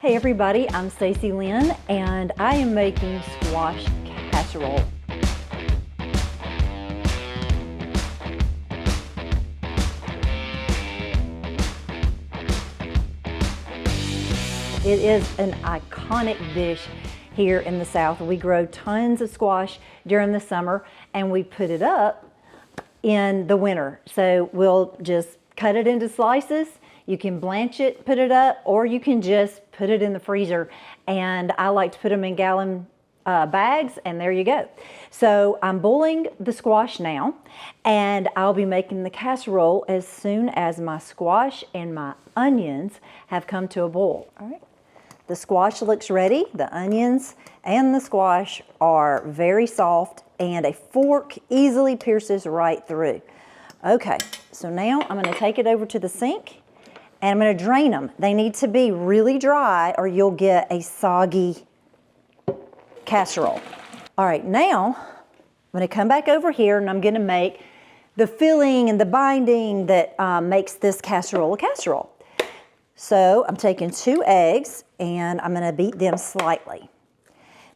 Hey everybody, I'm Stacy Lynn and I am making squash casserole. It is an iconic dish here in the South. We grow tons of squash during the summer and we put it up in the winter. So we'll just cut it into slices. You can blanch it, put it up, or you can just put it in the freezer. And I like to put them in gallon bags, and there you go. So I'm boiling the squash now, and I'll be making the casserole as soon as my squash and my onions have come to a boil. All right. The squash looks ready. The onions and the squash are very soft, and a fork easily pierces right through. Okay, so now I'm gonna take it over to the sink and I'm gonna drain them. They need to be really dry or you'll get a soggy casserole. All right, now I'm gonna come back over here and I'm gonna make the filling and the binding that makes this casserole a casserole. So I'm taking 2 eggs and I'm gonna beat them slightly.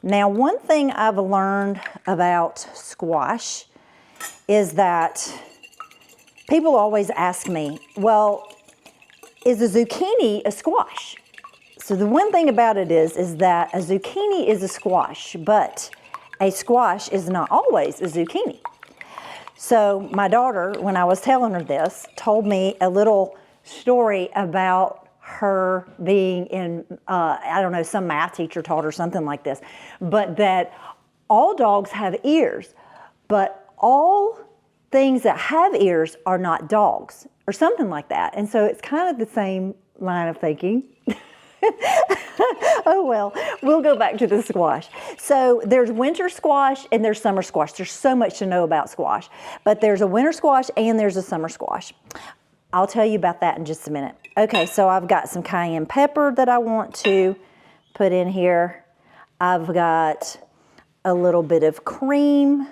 Now, one thing I've learned about squash is that people always ask me, well, is a zucchini a squash? So the one thing about it is that a zucchini is a squash, but a squash is not always a zucchini. So my daughter, when I was telling her this, told me a little story about her being in, I don't know, some math teacher taught her something like this, but that all dogs have ears, but all things that have ears are not dogs, or something like that. And so it's kind of the same line of thinking. Oh well, we'll go back to the squash. So there's winter squash and there's summer squash. There's so much to know about squash, but there's a winter squash and there's a summer squash. I'll tell you about that in just a minute. Okay, so I've got some cayenne pepper that I want to put in here. I've got a little bit of cream.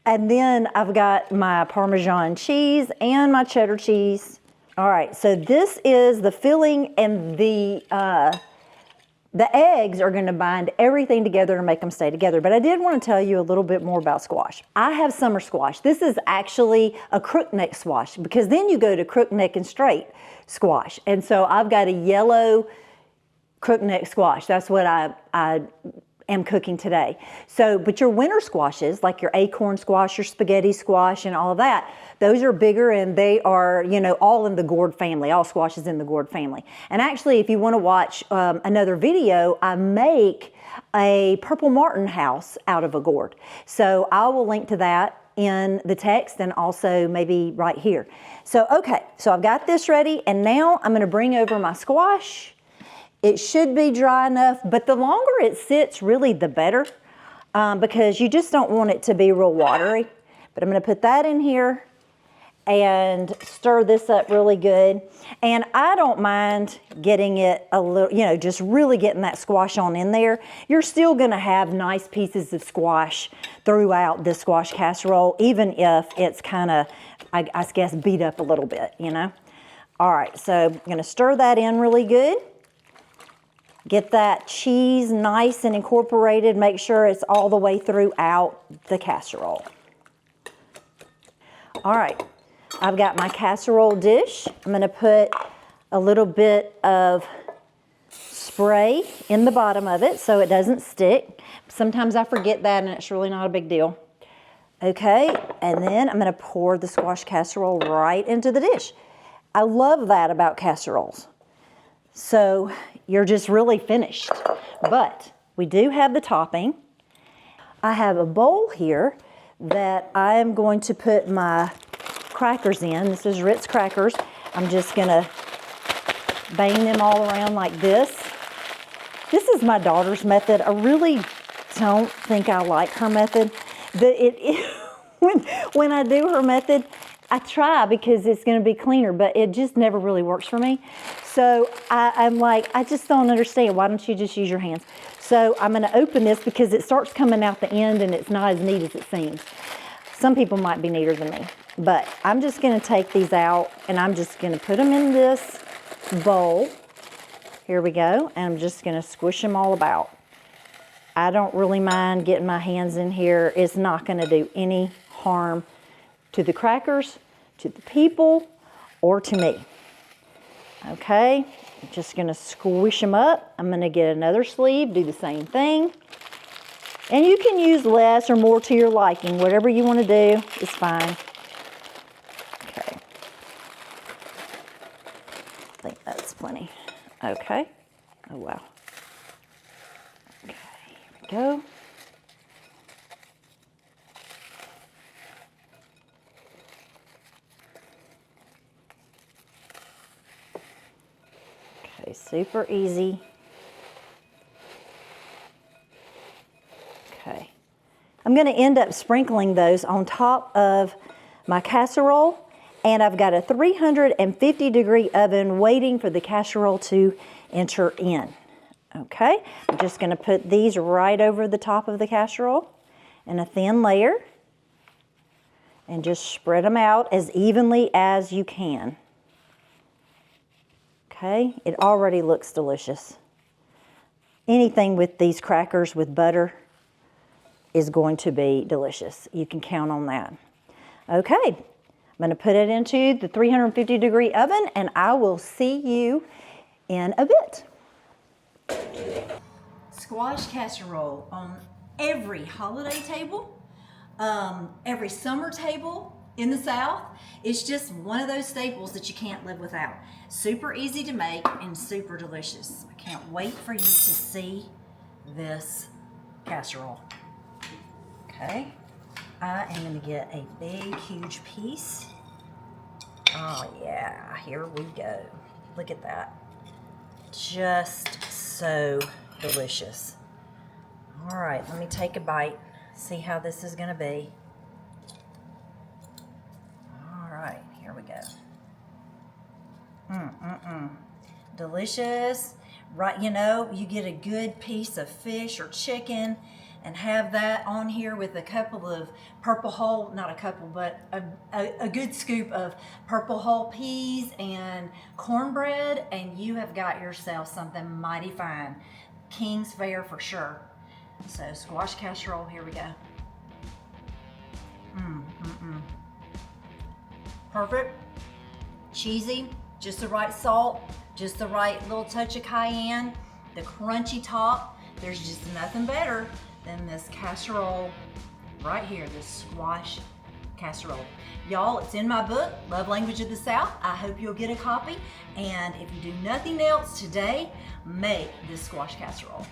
And then I've got my Parmesan cheese and my cheddar cheese. All right, so this is the filling, and the eggs are gonna bind everything together to make them stay together. But I did wanna tell you a little bit more about squash. I have summer squash. This is actually a crookneck squash, because then you go to crookneck and straight squash. And so I've got a yellow crookneck squash. That's what I am cooking today. So, but your winter squashes, like your acorn squash, your spaghetti squash, and all of that, those are bigger and they are, you know, all in the gourd family. All squash is in the gourd family. And actually, if you want to watch another video, I make a purple martin house out of a gourd. So I will link to that in the text and also maybe right here. So, okay, so I've got this ready, and now I'm going to bring over my squash. It should be dry enough, but the longer it sits, really the better, because you just don't want it to be real watery. But I'm gonna put that in here and stir this up really good. And I don't mind getting it a little, you know, just really getting that squash on in there. You're still gonna have nice pieces of squash throughout this squash casserole, even if it's kind of, I guess, beat up a little bit, you know? All right, so I'm gonna stir that in really good. Get that cheese nice and incorporated. Make sure it's all the way throughout the casserole. All right, I've got my casserole dish. I'm gonna put a little bit of spray in the bottom of it so it doesn't stick. Sometimes I forget that and it's really not a big deal. Okay, and then I'm gonna pour the squash casserole right into the dish. I love that about casseroles. So you're just really finished. But we do have the topping. I have a bowl here that I am going to put my crackers in. This is Ritz crackers. I'm just gonna bang them all around like this. This is my daughter's method. I really don't think I like her method. When I do her method, I try because it's going to be cleaner, but it just never really works for me. So I'm like, I just don't understand. Why don't you just use your hands? So I'm going to open this because it starts coming out the end and it's not as neat as it seems. Some people might be neater than me, but I'm just going to take these out and I'm just going to put them in this bowl Here we go. And I'm just gonna squish them all about. I don't really mind getting my hands in here. It's not gonna do any harm to the crackers, to the people, or to me. Okay, I'm just gonna squish them up. I'm gonna get another sleeve, do the same thing. And you can use less or more to your liking. Whatever you wanna do is fine. Okay. I think that's plenty. Okay. Oh, wow. Okay, here we go. Okay, super easy. Okay. I'm going to end up sprinkling those on top of my casserole, and I've got a 350-degree oven waiting for the casserole to enter in. Okay, I'm just going to put these right over the top of the casserole in a thin layer and just spread them out as evenly as you can. Okay, it already looks delicious. Anything with these crackers with butter is going to be delicious. You can count on that. Okay, I'm going to put it into the 350-degree oven, and I will see you in a bit. Squash casserole on every holiday table, every summer table in the South. It's just one of those staples that you can't live without. Super easy to make and super delicious. I can't wait for you to see this casserole. Okay, I am going to get a big, huge piece. Oh yeah, here we go. Look at that. Just so delicious. All right, let me take a bite, see how this is gonna be. All right, here we go. Delicious. Right, you know, you get a good piece of fish or chicken and have that on here with a couple of purple whole, not a couple, but a good scoop of purple whole peas and cornbread, and you have got yourself something mighty fine. King's fare for sure. So squash casserole, here we go. Perfect, cheesy, just the right salt, just the right little touch of cayenne, the crunchy top. There's just nothing better than this casserole right here, this squash casserole. Y'all, it's in my book, Love Language of the South. I hope you'll get a copy. And if you do nothing else today, make this squash casserole.